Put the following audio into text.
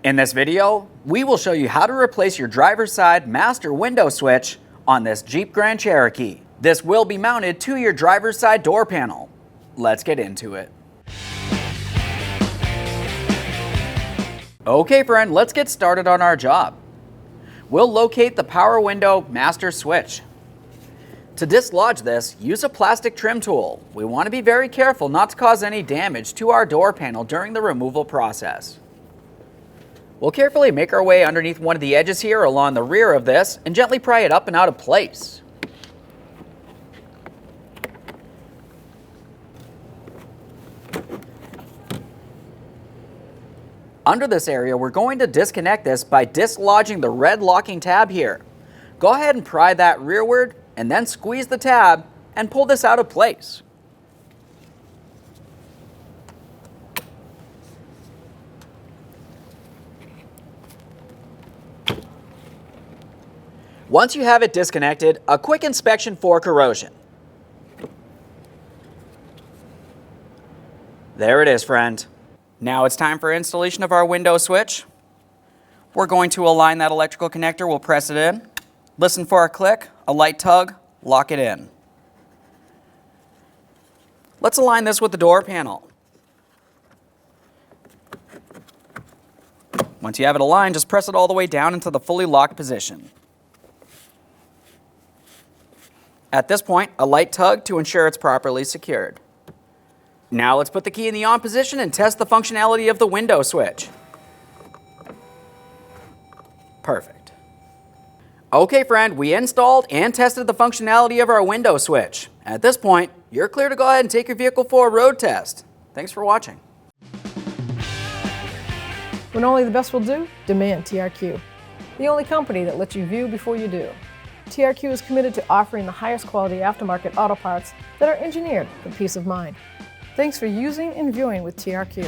In this video, we will show you how to replace your driver's side master window switch on this Jeep Grand Cherokee. This will be mounted to your driver's side door panel. Let's get into it. Okay friend, let's get started on our job. We'll locate the power window master switch. To dislodge this, use a plastic trim tool. We want to be very careful not to cause any damage to our door panel during the removal process. We'll carefully make our way underneath one of the edges here along the rear of this and gently pry it up and out of place. Under this area, we're going to disconnect this by dislodging the red locking tab here. Go ahead and pry that rearward and then squeeze the tab and pull this out of place. Once you have it disconnected, a quick inspection for corrosion. There it is, friend. Now it's time for installation of our window switch. We're going to align that electrical connector. We'll press it in. Listen for a click, a light tug, lock it in. Let's align this with the door panel. Once you have it aligned, just press it all the way down into the fully locked position. At this point, a light tug to ensure it's properly secured. Now let's put the key in the on position and test the functionality of the window switch. Perfect. Okay friend, we installed and tested the functionality of our window switch. At this point, you're clear to go ahead and take your vehicle for a road test. Thanks for watching. When only the best will do, demand TRQ. The only company that lets you view before you do. TRQ is committed to offering the highest quality aftermarket auto parts that are engineered for peace of mind. Thanks for using and viewing with TRQ.